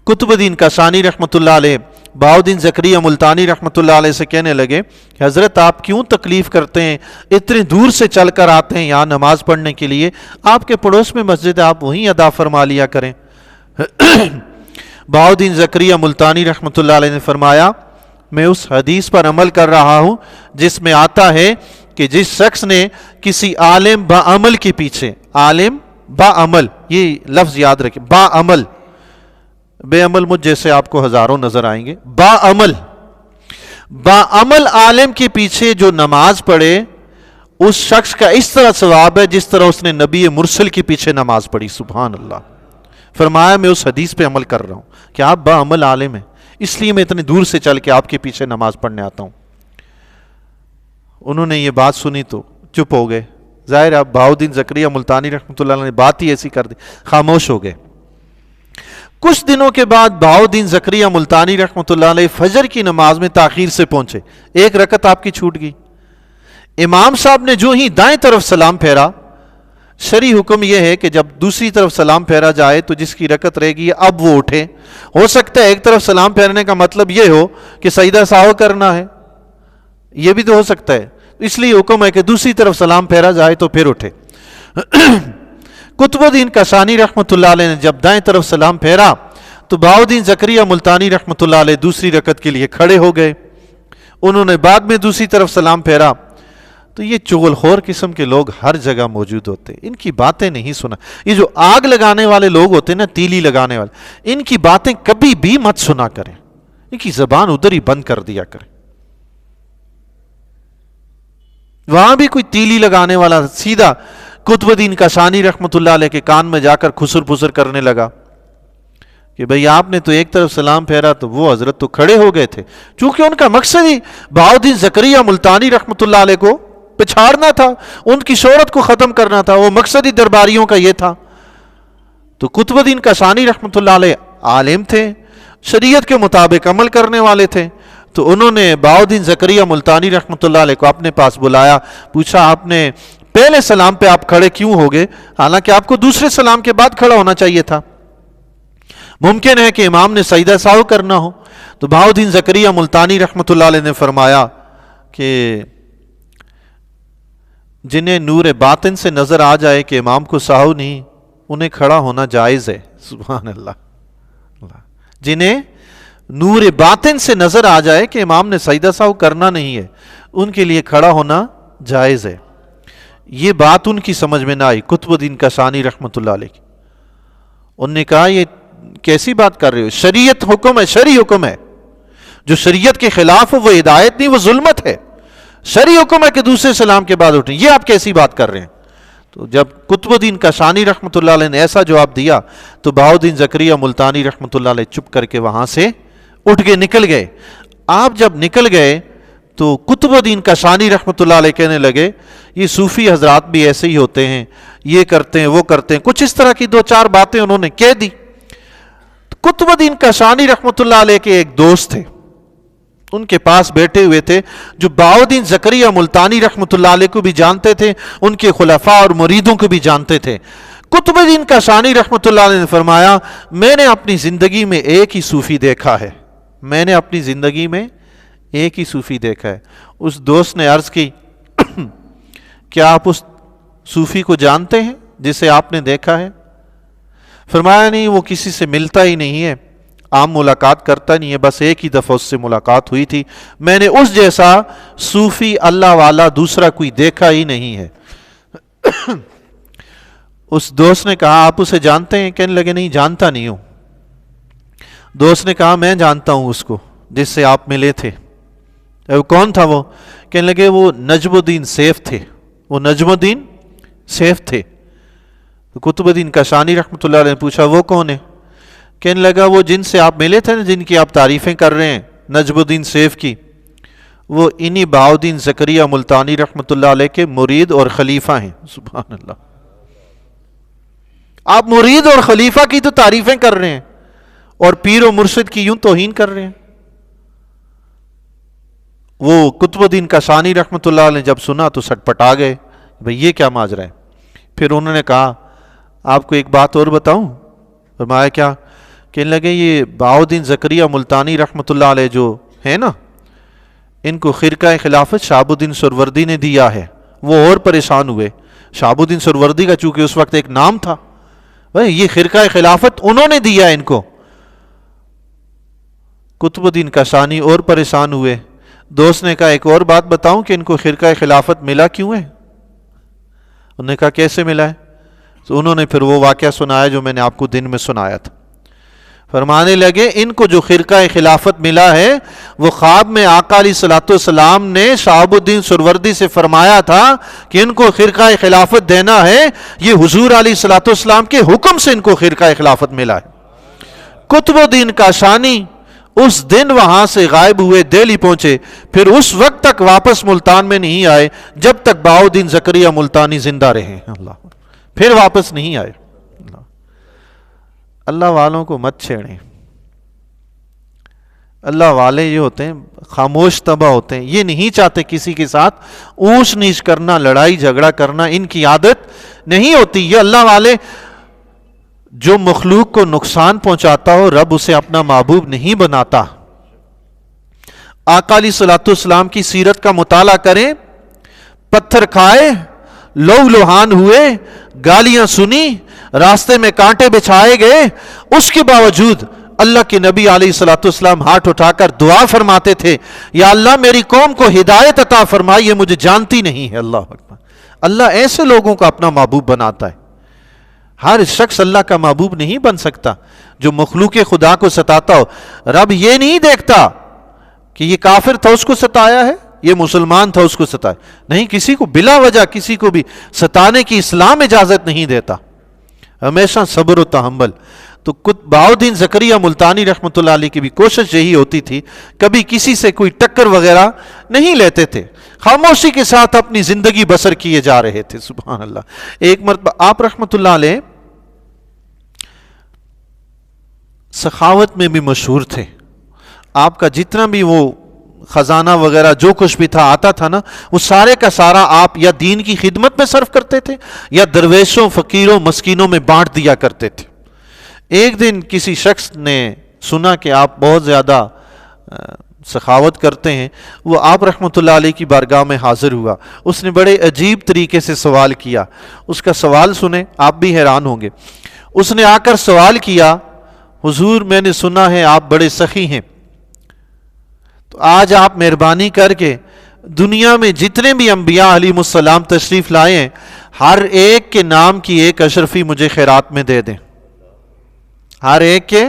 قطب الدین کاشانی رحمۃ اللہ علیہ بہاؤالدین زکریا ملتانی رحمۃ اللہ علیہ سے کہنے لگے کہ حضرت آپ کیوں تکلیف کرتے ہیں، اتنے دور سے چل کر آتے ہیں یہاں نماز پڑھنے کے لیے، آپ کے پڑوس میں مسجد ہے، آپ وہیں ادا فرما لیا کریں. بہاؤالدین زکریا ملتانی رحمۃ اللہ علیہ نے فرمایا، میں اس حدیث پر عمل کر رہا ہوں جس میں آتا ہے کہ جس شخص نے کسی عالم باعمل کے پیچھے، عالم باعمل، یہ لفظ یاد رکھیں، باعمل، بے عمل مجھ جیسے آپ کو ہزاروں نظر آئیں گے، باعمل عالم کے پیچھے جو نماز پڑھے، اس شخص کا اس طرح ثواب ہے جس طرح اس نے نبی مرسل کے پیچھے نماز پڑھی. سبحان اللہ. فرمایا میں اس حدیث پہ عمل کر رہا ہوں کہ آپ باعمل عالم ہیں، اس لیے میں اتنے دور سے چل کے آپ کے پیچھے نماز پڑھنے آتا ہوں. انہوں نے یہ بات سنی تو چپ ہو گئے. ظاہر اب بہاؤالدین زکریا ملتانی رحمۃ اللہ علیہ نے بات ہی ایسی کر دی، خاموش ہو گئے. کچھ دنوں کے بعد بہاؤالدین زکریا ملتانی رحمۃ اللہ علیہ فجر کی نماز میں تاخیر سے پہنچے، ایک رکعت آپ کی چھوٹ گئی. امام صاحب نے جو ہی دائیں طرف سلام پھیرا، شرعی حکم یہ ہے کہ جب دوسری طرف سلام پھیرا جائے تو جس کی رکعت رہ گئی اب وہ اٹھے. ہو سکتا ہے ایک طرف سلام پھیرنے کا مطلب یہ ہو کہ سجدہ سہو کرنا ہے، یہ بھی تو ہو سکتا ہے، اس لیے حکم ہے کہ دوسری طرف سلام پھیرا جائے تو پھر اٹھے. قطب الدین کاشانی رحمۃ اللہ علیہ نے جب دائیں طرف سلام پھیرا تو بہاؤالدین زکریا ملتانی رحمۃ اللہ علیہ دوسری رکعت کے لیے کھڑے ہو گئے. انہوں نے بعد میں دوسری طرف سلام پھیرا. تو یہ چغل خور قسم کے لوگ ہر جگہ موجود ہوتے، ان کی باتیں نہیں سنا. یہ جو آگ لگانے والے لوگ ہوتے ہیں نا، تیلی لگانے والے، ان کی باتیں کبھی بھی مت سنا کریں، ان کی زبان ادھر ہی بند کر دیا کریں. وہاں بھی کوئی تیلی لگانے والا سیدھا قطب الدین کاشانی رحمۃ اللہ علیہ کے کان میں جا کر خسر پسر کرنے لگا کہ بھئی آپ نے تو ایک طرف سلام پھیرا تو وہ حضرت تو کھڑے ہو گئے تھے. چونکہ ان کا مقصد ہی بہاؤالدین زکریا ملتانی رحمۃ اللہ علیہ کو پچھاڑنا تھا، ان کی شہرت کو ختم کرنا تھا، وہ مقصد ہی درباریوں کا یہ تھا. تو قطب الدین کاشانی رحمۃ اللہ علیہ عالم تھے، شریعت کے مطابق عمل کرنے والے تھے. تو انہوں نے بہاؤالدین زکریا ملتانی رحمۃ اللہ علیہ کو اپنے پاس بلایا، پوچھا آپ نے پہلے سلام پہ آپ کھڑے کیوں ہو گئے، حالانکہ آپ کو دوسرے سلام کے بعد کھڑا ہونا چاہیے تھا. ممکن ہے کہ امام نے سجدہ سہو کرنا ہو. تو بہاؤالدین زکریا ملتانی رحمۃ اللہ علیہ نے فرمایا کہ جنہیں نور باطن سے نظر آ جائے کہ امام کو سہو نہیں، انہیں کھڑا ہونا جائز ہے. سبحان اللہ. جنہیں نور باطن سے نظر آ جائے کہ امام نے سجدہ سہو کرنا نہیں ہے، ان کے لیے کھڑا ہونا جائز ہے. یہ بات ان کی سمجھ میں نہ آئی قطب الدین کاشانی رحمۃ اللہ علیہ کی. انہوں نے کہا یہ کیسی بات کر رہے ہو، شریعت حکم ہے، شرعی حکم ہے. جو شریعت کے خلاف ہو وہ ہدایت نہیں، وہ ظلمت ہے. شرعی حکم ہے کہ دوسرے سلام کے بعد اٹھیں، یہ آپ کیسی بات کر رہے ہیں. تو جب قطب الدین کاشانی رحمۃ اللہ علیہ نے ایسا جواب دیا تو بہاؤالدین زکریا ملتانی رحمۃ اللہ علیہ چپ کر کے وہاں سے اٹھ کے نکل گئے. آپ جب نکل گئے تو قطب الدین کاشانی رحمۃ اللہ علیہ کہنے لگے یہ صوفی حضرات بھی ایسے ہی ہوتے ہیں، یہ کرتے ہیں وہ کرتے ہیں. کچھ اس طرح کی دو چار باتیں انہوں نے کہہ دی. قطب الدین کاشانی رحمۃ اللہ علیہ کے ایک دوست تھے، ان کے پاس بیٹھے ہوئے تھے، جو بہاؤالدین زکریا ملتانی رحمۃ اللہ علیہ کو بھی جانتے تھے، ان کے خلفاء اور مریدوں کو بھی جانتے تھے. قطب الدین کاشانی رحمۃ اللہ علیہ نے فرمایا میں نے اپنی زندگی میں ایک ہی صوفی دیکھا ہے، میں نے اپنی زندگی میں ایک ہی صوفی دیکھا ہے. اس دوست نے عرض کی کیا آپ اس صوفی کو جانتے ہیں جسے آپ نے دیکھا ہے؟ فرمایا نہیں، وہ کسی سے ملتا ہی نہیں ہے، عام ملاقات کرتا نہیں ہے، بس ایک ہی دفعہ اس سے ملاقات ہوئی تھی، میں نے اس جیسا صوفی اللہ والا دوسرا کوئی دیکھا ہی نہیں ہے. اس دوست نے کہا آپ اسے جانتے ہیں؟ کہنے لگے نہیں جانتا نہیں ہوں. دوست نے کہا میں جانتا ہوں اس کو جس سے آپ ملے تھے. کون تھا وہ؟ کہنے لگے وہ نجم الدین سیف تھے، وہ نجم الدین سیف تھے. تو قطب الدین کاشانی رحمۃ اللہ علیہ نے پوچھا وہ کون ہے؟ کہنے لگا وہ جن سے آپ ملے تھے نا، جن کی آپ تعریفیں کر رہے ہیں نجم الدین سیف کی، وہ انہی بہاؤالدین زکریا ملتانی رحمۃ اللہ علیہ کے مرید اور خلیفہ ہیں. سبحان اللہ. آپ مرید اور خلیفہ کی تو تعریفیں کر رہے ہیں اور پیر و مرشد کی یوں توہین کر رہے ہیں. وہ قطب الدین کاشانی رحمۃ اللہ علیہ نے جب سنا تو سٹ پٹا گئے، بھئی یہ کیا ماجرا ہے. پھر انہوں نے کہا آپ کو ایک بات اور بتاؤں؟ فرمایا کیا؟ کہنے لگے یہ بہاؤالدین زکریا ملتانی رحمۃ اللہ علیہ جو ہے نا، ان کو خرقہ خلافت شہاب الدین سہروردی نے دیا ہے. وہ اور پریشان ہوئے. شہاب الدین سہروردی کا چونکہ اس وقت ایک نام تھا، یہ خرقہ خلافت انہوں نے دیا ان کو. قطب الدین کاشانی اور پریشان ہوئے. دوست نے کہا ایک اور بات بتاؤں کہ ان کو خرقہ خلافت ملا کیوں ہے؟ انہوں نے کہا کیسے ملا ہے؟ تو انہوں نے پھر وہ واقعہ سنایا جو میں نے آپ کو دن میں سنایا تھا. فرمانے لگے ان کو جو خرقہ خلافت ملا ہے وہ خواب میں آقا علیہ الصلوۃ والسلام نے شہاب الدین سہروردی سے فرمایا تھا کہ ان کو خرقہ خلافت دینا ہے. یہ حضور علیہ الصلوۃ والسلام کے حکم سے ان کو خرقہ خلافت ملا ہے. قطب الدین کاشانی اس دن وہاں سے غائب ہوئے، دہلی پہنچے، پھر اس وقت تک واپس ملتان میں نہیں آئے جب تک بہاؤالدین زکریا ملتانی زندہ رہے. اللہ، پھر واپس نہیں آئے. اللہ والوں کو مت چھیڑیں. اللہ والے یہ ہوتے ہیں خاموش طبع ہوتے ہیں، یہ نہیں چاہتے کسی کے ساتھ اونچ نیچ کرنا، لڑائی جھگڑا کرنا، ان کی عادت نہیں ہوتی. یہ اللہ والے جو مخلوق کو نقصان پہنچاتا ہو رب اسے اپنا محبوب نہیں بناتا. آقا علیہ الصلوۃ والسلام کی سیرت کا مطالعہ کریں، پتھر کھائے، لو لوہان ہوئے، گالیاں سنی، راستے میں کانٹے بچھائے گئے، اس کے باوجود اللہ کے نبی علیہ الصلوۃ والسلام ہاتھ اٹھا کر دعا فرماتے تھے یا اللہ میری قوم کو ہدایت عطا فرمائی، یہ مجھے جانتی نہیں ہے. اللہ اکبر. اللہ ایسے لوگوں کو اپنا محبوب بناتا ہے. ہر شخص اللہ کا محبوب نہیں بن سکتا. جو مخلوق خدا کو ستاتا ہو، رب یہ نہیں دیکھتا کہ یہ کافر تھا اس کو ستایا ہے، یہ مسلمان تھا اس کو ستایا نہیں. کسی کو بلا وجہ کسی کو بھی ستانے کی اسلام اجازت نہیں دیتا. ہمیشہ صبر و تحمل. تو بہاؤالدین زکریا ملتانی رحمۃ اللہ علیہ کی بھی کوشش یہی ہوتی تھی، کبھی کسی سے کوئی ٹکر وغیرہ نہیں لیتے تھے، خاموشی کے ساتھ اپنی زندگی بسر کیے جا رہے تھے. سبحان اللہ. ایک مرتبہ آپ رحمۃ اللہ علیہ سخاوت میں بھی مشہور تھے. آپ کا جتنا بھی وہ خزانہ وغیرہ جو کچھ بھی تھا آتا تھا نا، وہ سارے کا سارا آپ یا دین کی خدمت میں صرف کرتے تھے یا درویشوں، فقیروں، مسکینوں میں بانٹ دیا کرتے تھے. ایک دن کسی شخص نے سنا کہ آپ بہت زیادہ سخاوت کرتے ہیں، وہ آپ رحمۃ اللہ علیہ کی بارگاہ میں حاضر ہوا. اس نے بڑے عجیب طریقے سے سوال کیا. اس کا سوال سنیں آپ بھی حیران ہوں گے. اس نے آ کر سوال کیا، حضور میں نے سنا ہے آپ بڑے سخی ہیں، تو آج آپ مہربانی کر کے دنیا میں جتنے بھی انبیاء علیہ السلام تشریف لائے ہیں ہر ایک کے نام کی ایک اشرفی مجھے خیرات میں دے دیں. ہر ایک کے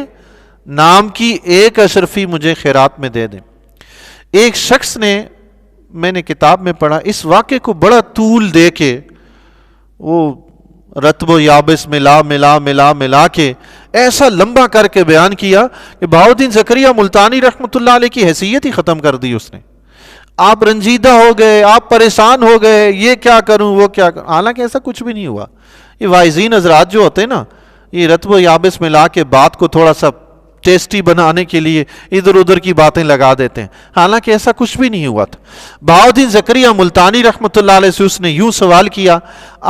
نام کی ایک اشرفی مجھے خیرات میں دے دیں. ایک شخص نے، میں نے کتاب میں پڑھا، اس واقعے کو بڑا طول دے کے وہ رتب و یابس ملا ملا ملا ملا کے ایسا لمبا کر کے بیان کیا کہ بہاؤالدین زکریا ملتانی رحمۃ اللہ علیہ کی حیثیت ہی ختم کر دی اس نے. آپ رنجیدہ ہو گئے، آپ پریشان ہو گئے، یہ کیا کروں وہ کیا کروں. حالانکہ ایسا کچھ بھی نہیں ہوا. یہ واعظین حضرات جو ہوتے ہیں نا، یہ رتب و یابس ملا کے بات کو تھوڑا سا ٹیسٹی بنانے کے لیے ادھر ادھر کی باتیں لگا دیتے ہیں. حالانکہ ایسا کچھ بھی نہیں ہوا تھا. بہاؤالدین زکریا ملتانی رحمۃ اللہ علیہ سے اس نے یوں سوال کیا،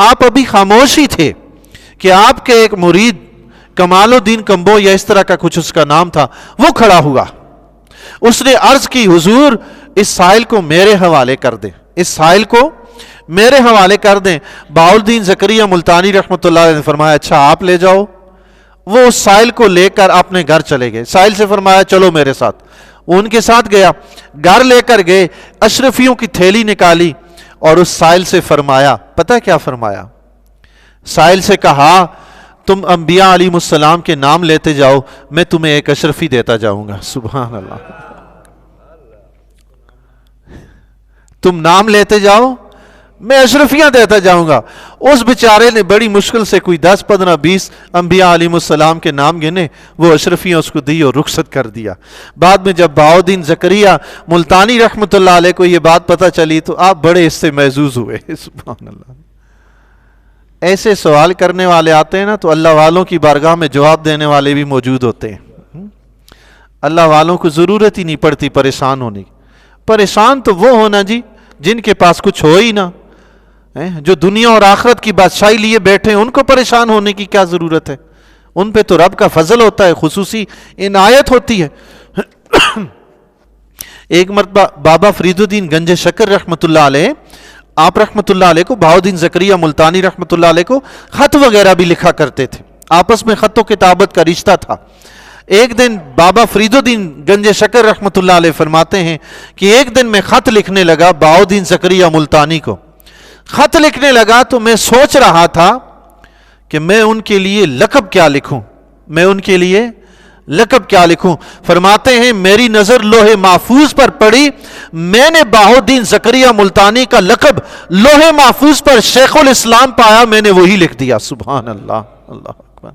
آپ ابھی خاموش ہی تھے کہ آپ کے ایک مرید کمال الدین کمبو یا اس طرح کا کچھ اس کا نام تھا، وہ کھڑا ہوا. اس نے عرض کی، حضور اس سائل کو میرے حوالے کر دیں، اس سائل کو میرے حوالے کر دیں. بہاؤالدین زکریا ملتانی رحمۃ اللہ علیہ نے فرمایا اچھا آپ لے جاؤ. وہ اس سائل کو لے کر اپنے گھر چلے گئے. سائل سے فرمایا چلو میرے ساتھ. وہ ان کے ساتھ گیا، گھر لے کر گئے، اشرفیوں کی تھیلی نکالی اور اس سائل سے فرمایا، پتہ کیا فرمایا؟ سائل سے کہا تم انبیاء علیہ السلام کے نام لیتے جاؤ، میں تمہیں ایک اشرفی دیتا جاؤں گا. سبحان اللہ. تم نام لیتے جاؤ، میں اشرفیاں دیتا جاؤں گا. اس بیچارے نے بڑی مشکل سے کوئی 10 15 20 انبیاء علیہ السلام کے نام گنے، وہ اشرفیاں اس کو دی اور رخصت کر دیا. بعد میں جب بہاؤالدین زکریا ملتانی رحمۃ اللہ علیہ کو یہ بات پتہ چلی تو آپ بڑے اس سے محظوظ ہوئے. سبحان اللہ. ایسے سوال کرنے والے آتے ہیں نا تو اللہ والوں کی بارگاہ میں جواب دینے والے بھی موجود ہوتے ہیں. اللہ والوں کو ضرورت ہی نہیں پڑتی پریشان ہونے کی. پریشان تو وہ ہونا جی جن کے پاس کچھ ہو ہی نہ، جو دنیا اور آخرت کی بادشاہی لیے بیٹھے ہیں ان کو پریشان ہونے کی کیا ضرورت ہے؟ ان پہ تو رب کا فضل ہوتا ہے، خصوصی عنایت ہوتی ہے. ایک مرتبہ بابا فرید الدین گنج شکر رحمۃ اللہ علیہ، آپ رحمۃ اللہ علیہ کو بہاؤالدین زکریا ملتانی رحمۃ اللہ علیہ کو خط وغیرہ بھی لکھا کرتے تھے. آپس میں خط و کتابت کا رشتہ تھا. ایک دن بابا فرید الدین گنج شکر رحمۃ اللہ علیہ فرماتے ہیں کہ ایک دن میں خط لکھنے لگا بہاؤالدین زکریا ملتانی کو. خط لکھنے لگا تو میں سوچ رہا تھا کہ میں ان کے لیے لقب کیا لکھوں، میں ان کے لیے لقب کیا لکھوں. فرماتے ہیں میری نظر لوح محفوظ پر پڑی، میں نے بہاؤالدین زکریا ملتانی کا لقب لوح محفوظ پر شیخ الاسلام پایا، میں نے وہی لکھ دیا. سبحان اللہ. اللہ اکبر.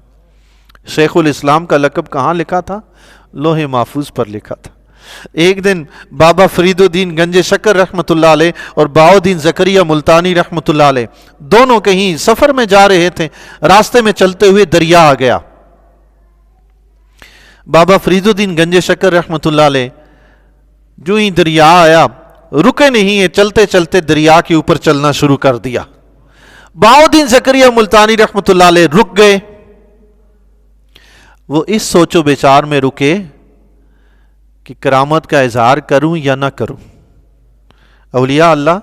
شیخ الاسلام کا لقب کہاں لکھا تھا؟ لوح محفوظ پر لکھا تھا. ایک دن بابا فرید الدین گنج شکر رحمۃ اللہ علیہ اور بہاؤالدین زکریا ملتانی رحمۃ اللہ علیہ دونوں کہیں سفر میں جا رہے تھے. راستے میں چلتے ہوئے دریا آ گیا. بابا فرید الدین گنج شکر رحمۃ اللہ علیہ جو ہی دریا آیا رکے نہیں ہیں، چلتے چلتے دریا کے اوپر چلنا شروع کر دیا. بہاؤالدین زکریا ملتانی رحمۃ اللہ علیہ رک گئے. وہ اس سوچ و بچار میں رکے کہ کرامت کا اظہار کروں یا نہ کروں. اولیاء اللہ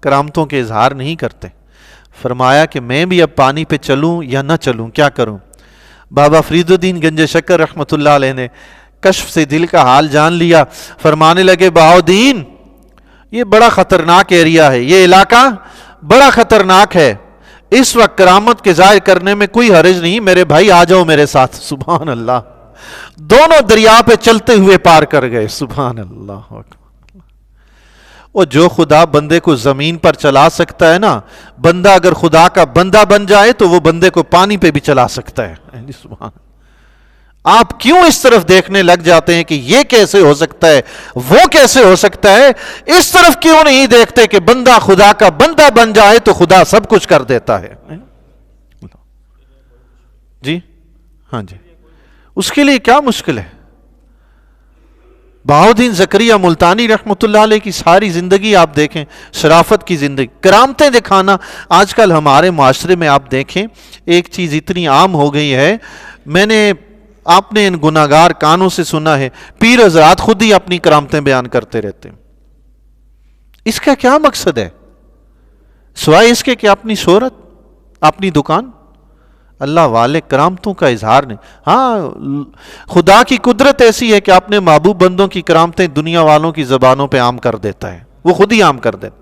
کرامتوں کے اظہار نہیں کرتے. فرمایا کہ میں بھی اب پانی پہ چلوں یا نہ چلوں، کیا کروں؟ بابا فرید الدین گنج شکر رحمۃ اللہ علیہ نے کشف سے دل کا حال جان لیا. فرمانے لگے بہاؤالدین یہ بڑا خطرناک ایریا ہے، یہ علاقہ بڑا خطرناک ہے، اس وقت کرامت کے ظاہر کرنے میں کوئی حرج نہیں، میرے بھائی آ جاؤ میرے ساتھ. سبحان اللہ. دونوں دریا پہ چلتے ہوئے پار کر گئے. سبحان اللہ. اور جو خدا بندے کو زمین پر چلا سکتا ہے نا، بندہ اگر خدا کا بندہ بن جائے تو وہ بندے کو پانی پہ بھی چلا سکتا ہے. سبحان. آپ کیوں اس طرف دیکھنے لگ جاتے ہیں کہ یہ کیسے ہو سکتا ہے، وہ کیسے ہو سکتا ہے؟ اس طرف کیوں نہیں دیکھتے کہ بندہ خدا کا بندہ بن جائے تو خدا سب کچھ کر دیتا ہے. جی ہاں جی، اس کے لیے کیا مشکل ہے؟ بہاؤالدین زکریا ملتانی رحمۃ اللہ علیہ کی ساری زندگی آپ دیکھیں، شرافت کی زندگی، کرامتیں دکھانا. آج کل ہمارے معاشرے میں آپ دیکھیں ایک چیز اتنی عام ہو گئی ہے، آپ نے ان گناہگار کانوں سے سنا ہے، پیر حضرات خود ہی اپنی کرامتیں بیان کرتے رہتے ہیں. اس کا کیا مقصد ہے سوائے اس کے کہ اپنی شہرت، اپنی دکان؟ اللہ والے کرامتوں کا اظہار نہیں. ہاں، خدا کی قدرت ایسی ہے کہ اپنے محبوب بندوں کی کرامتیں دنیا والوں کی زبانوں پہ عام کر دیتا ہے، وہ خود ہی عام کر دیتا.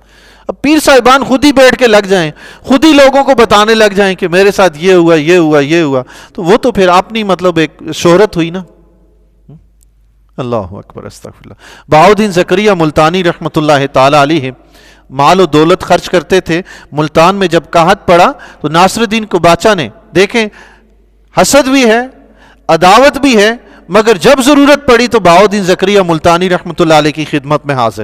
اب پیر صاحبان خود ہی بیٹھ کے لگ جائیں، خود ہی لوگوں کو بتانے لگ جائیں کہ میرے ساتھ یہ ہوا یہ ہوا یہ ہوا، تو وہ تو پھر اپنی ایک شہرت ہوئی نا. اللہ اکبر، استغفر اللہ. بہاؤالدین زکریا ملتانی رحمۃ اللہ تعالی علیہ مال و دولت خرچ کرتے تھے. ملتان میں جب قحط پڑا تو ناصر الدین کوباچا نے، دیکھیں حسد بھی ہے، عداوت بھی ہے، مگر جب ضرورت پڑی تو بہاؤالدین زکریا ملتانی رحمۃ اللہ علیہ کی خدمت میں حاضر.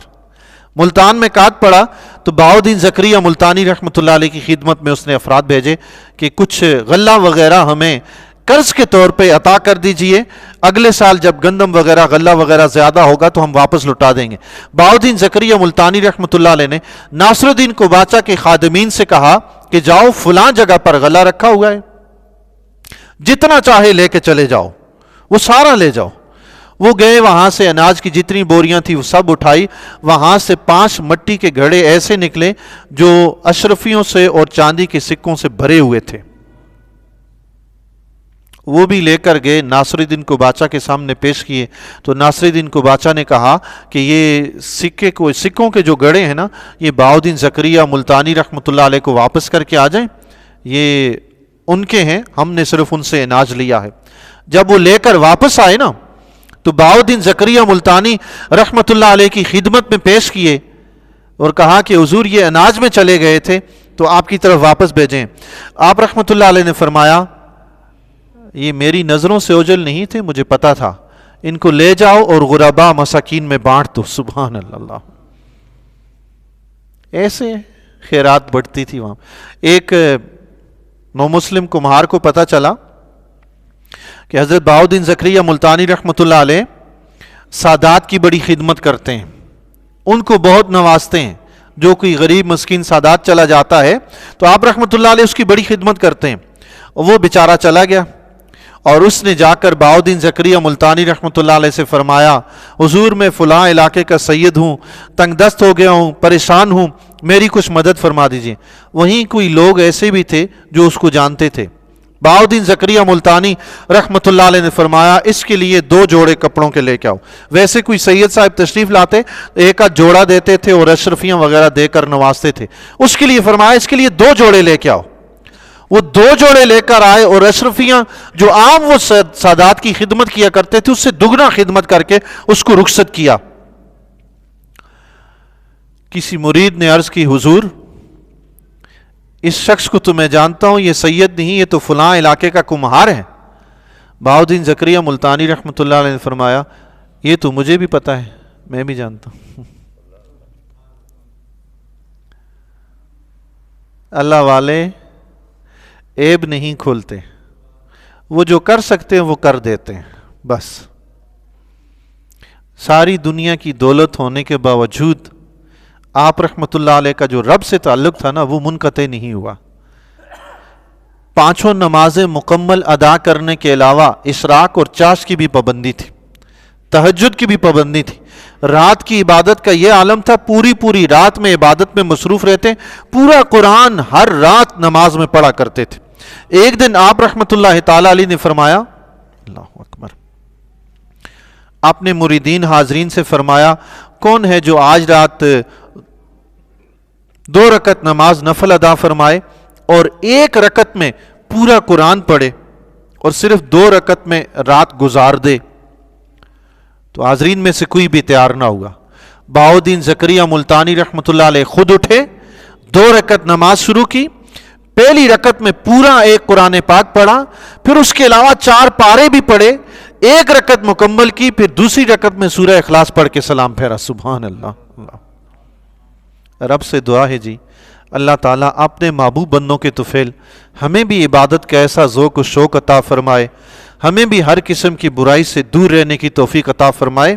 ملتان میں قحط پڑا تو بہاؤالدین زکریا ملتانی رحمۃ اللہ علیہ کی خدمت میں اس نے افراد بھیجے کہ کچھ غلہ وغیرہ ہمیں قرض کے طور پہ عطا کر دیجئے، اگلے سال جب گندم وغیرہ غلہ وغیرہ زیادہ ہوگا تو ہم واپس لوٹا دیں گے. بہاؤالدین زکریا ملتانی رحمۃ اللہ علیہ نے ناصر الدین کوباچا کے خادمین سے کہا کہ جاؤ فلاں جگہ پر غلہ رکھا ہوا ہے، جتنا چاہے لے کے چلے جاؤ، وہ سارا لے جاؤ. وہ گئے، وہاں سے اناج کی جتنی بوریاں تھیں وہ سب اٹھائی. وہاں سے 5 مٹی کے گھڑے ایسے نکلے جو اشرفیوں سے اور چاندی کے سکوں سے بھرے ہوئے تھے. وہ بھی لے کر گئے، ناصر الدین کوباچا کے سامنے پیش کیے. تو ناصر الدین کوباچا نے کہا کہ یہ سکوں کے جو گڑے ہیں نا، یہ بہاؤالدین زکریا ملتانی رحمۃ اللہ علیہ کو واپس کر کے آ جائیں، یہ ان کے ہیں، ہم نے صرف ان سے اناج لیا ہے. جب وہ لے کر واپس آئے نا تو بہاؤالدین زکریا ملتانی رحمۃ اللہ علیہ کی خدمت میں پیش کیے اور کہا کہ حضور یہ اناج میں چلے گئے تھے تو آپ کی طرف واپس بھیجیں. آپ رحمۃ اللہ علیہ نے فرمایا یہ میری نظروں سے اوجھل نہیں تھے، مجھے پتا تھا، ان کو لے جاؤ اور غربا مساکین میں بانٹ دو. سبحان اللہ. ایسے خیرات بڑھتی تھی وہاں. ایک نو مسلم کمہار کو پتا چلا کہ حضرت بہاؤالدین زکریا ملتانی رحمۃ اللہ علیہ سادات کی بڑی خدمت کرتے ہیں، ان کو بہت نوازتے ہیں. جو کوئی غریب مسکین سادات چلا جاتا ہے تو آپ رحمۃ اللہ علیہ اس کی بڑی خدمت کرتے ہیں. وہ بیچارہ چلا گیا اور اس نے جا کر بہاؤالدین زکریا ملتانی رحمۃ اللہ علیہ سے فرمایا حضور میں فلاں علاقے کا سید ہوں، تنگ دست ہو گیا ہوں، پریشان ہوں، میری کچھ مدد فرما دیجیے. وہیں کوئی لوگ ایسے بھی تھے جو اس کو جانتے تھے. بہاؤالدین زکریا ملتانی رحمۃ اللہ علیہ نے فرمایا اس کے لیے 2 جوڑے کپڑوں کے لے کے آؤ. ویسے کوئی سید صاحب تشریف لاتے ایک آدھ جوڑا دیتے تھے اور اشرفیاں وغیرہ دے کر نوازتے تھے، اس کے لیے فرمایا اس کے لیے 2 جوڑے لے کے آؤ. وہ 2 جوڑے لے کر آئے اور اشرفیاں جو عام وہ سادات کی خدمت کیا کرتے تھے اس سے دگنا خدمت کر کے اس کو رخصت کیا. کسی مرید نے عرض کی حضور اس شخص کو تو میں جانتا ہوں، یہ سید نہیں، یہ تو فلاں علاقے کا کمہار ہے. بہاؤالدین زکریا ملتانی رحمۃ اللہ علیہ نے فرمایا یہ تو مجھے بھی پتا ہے، میں بھی جانتا ہوں. اللہ والے عیب نہیں کھولتے، وہ جو کر سکتے ہیں وہ کر دیتے ہیں. بس ساری دنیا کی دولت ہونے کے باوجود آپ رحمۃ اللہ علیہ کا جو رب سے تعلق تھا نا وہ منقطع نہیں ہوا. 5 نمازیں مکمل ادا کرنے کے علاوہ اشراق اور چاش کی بھی پابندی تھی، تہجد کی بھی پابندی تھی. رات کی عبادت کا یہ عالم تھا، پوری رات میں عبادت میں مصروف رہتے، پورا قرآن ہر رات نماز میں پڑھا کرتے تھے. ایک دن آپ رحمۃ اللہ تعالی علیہ نے فرمایا، اللہ اکبر، آپ نے مریدین حاضرین سے فرمایا کون ہے جو آج رات 2 رکعت نماز نفل ادا فرمائے اور 1 رکعت میں پورا قرآن پڑھے اور صرف 2 رکعت میں رات گزار دے. تو حاضرین میں سے کوئی بھی تیار نہ ہوا. بہاؤالدین زکریا ملتانی رحمۃ اللہ علیہ خود اٹھے، 2 رکعت نماز شروع کی. پہلی رکعت میں پورا 1 قرآن پاک پڑھا، پھر اس کے علاوہ 4 پارے بھی پڑھے، 1 رکعت مکمل کی، پھر دوسری رکعت میں سورہ اخلاص پڑھ کے سلام پھیرا. سبحان اللہ. رب سے دعا ہے جی اللہ تعالیٰ اپنے محبوب بندوں کے طفیل ہمیں بھی عبادت کا ایسا ذوق و شوق عطا فرمائے، ہمیں بھی ہر قسم کی برائی سے دور رہنے کی توفیق عطا فرمائے.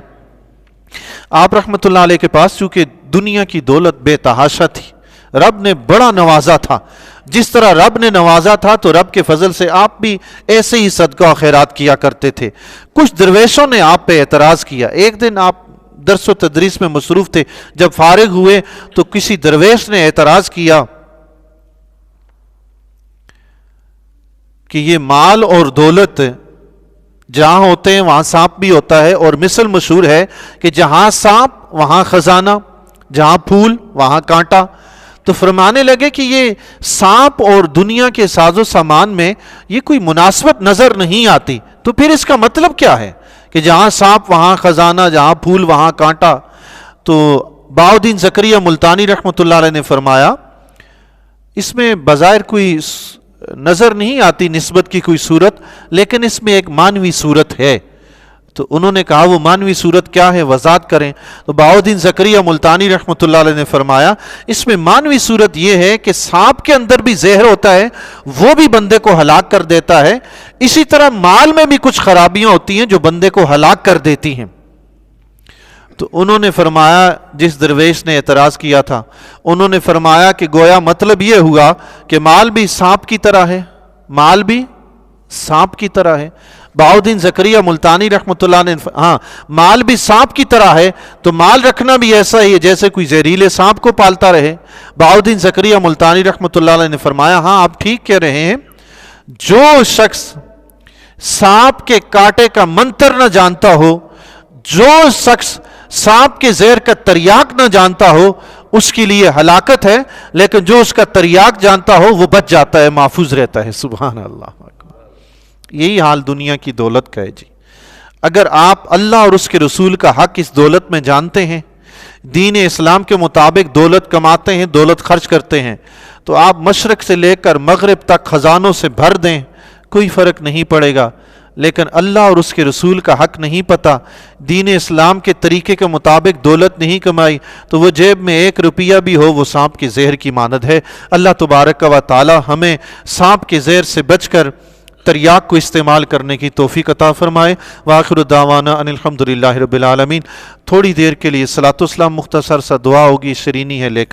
آپ رحمۃ اللہ علیہ کے پاس چونکہ دنیا کی دولت بے تحاشا تھی، رب نے بڑا نوازا تھا، جس طرح رب نے نوازا تھا تو رب کے فضل سے آپ بھی ایسے ہی صدقہ و خیرات کیا کرتے تھے۔ کچھ درویشوں نے آپ پہ اعتراض کیا، ایک دن آپ درس و تدریس میں مصروف تھے، جب فارغ ہوئے تو کسی درویش نے اعتراض کیا کہ یہ مال اور دولت جہاں ہوتے ہیں وہاں سانپ بھی ہوتا ہے، اور مثل مشہور ہے کہ جہاں سانپ وہاں خزانہ، جہاں پھول وہاں کانٹا۔ تو فرمانے لگے کہ یہ سانپ اور دنیا کے ساز و سامان میں یہ کوئی مناسبت نظر نہیں آتی، تو پھر اس کا مطلب کیا ہے کہ جہاں سانپ وہاں خزانہ، جہاں پھول وہاں کانٹا؟ تو بہاؤالدین زکریا ملتانی رحمۃ اللہ علیہ نے فرمایا اس میں بظاہر کوئی نظر نہیں آتی نسبت کی کوئی صورت، لیکن اس میں ایک معنوی صورت ہے۔ تو انہوں نے کہا وہ معنوی صورت کیا ہے، وضاحت کریں۔ تو بہاؤالدین زکریا ملتانی رحمۃ اللہ علیہ نے فرمایا اس میں معنوی صورت یہ ہے کہ سانپ کے اندر بھی زہر ہوتا ہے، وہ بھی بندے کو ہلاک کر دیتا ہے، اسی طرح مال میں بھی کچھ خرابیاں ہوتی ہیں جو بندے کو ہلاک کر دیتی ہیں۔ تو انہوں نے فرمایا، جس درویش نے اعتراض کیا تھا انہوں نے فرمایا کہ گویا مطلب یہ ہوا کہ مال بھی سانپ کی طرح ہے، مال بھی سانپ کی طرح ہے۔ بہاؤالدین زکریا ملتانی رحمۃ اللہ نے مال بھی سانپ کی طرح ہے تو مال رکھنا بھی ایسا ہی ہے جیسے کوئی زہریلے سانپ کو پالتا رہے۔ بہاؤالدین زکریا ملتانی رحمۃ اللہ علیہ نے فرمایا ہاں آپ ٹھیک کہہ رہے ہیں، جو شخص سانپ کے کاٹے کا منتر نہ جانتا ہو، جو شخص سانپ کے زہر کا تریاق نہ جانتا ہو، اس کے لیے ہلاکت ہے، لیکن جو اس کا تریاق جانتا ہو وہ بچ جاتا ہے، محفوظ رہتا ہے۔ سبحان اللہ۔ یہی حال دنیا کی دولت کا ہے جی۔ اگر آپ اللہ اور اس کے رسول کا حق اس دولت میں جانتے ہیں، دین اسلام کے مطابق دولت کماتے ہیں، دولت خرچ کرتے ہیں، تو آپ مشرق سے لے کر مغرب تک خزانوں سے بھر دیں، کوئی فرق نہیں پڑے گا۔ لیکن اللہ اور اس کے رسول کا حق نہیں پتہ، دین اسلام کے طریقے کے مطابق دولت نہیں کمائی، تو وہ جیب میں 1 روپیہ بھی ہو وہ سانپ کے زہر کی مانند ہے۔ اللہ تبارک و تعالی ہمیں سانپ کے زہر سے بچ کر تریاق کو استعمال کرنے کی توفیق عطا فرمائے۔ وآخر دعوانا ان الحمدللہ رب العالمین۔ تھوڑی دیر کے لیے صلاۃ و سلام مختصر سا دعا ہوگی، شرینی ہے لے کر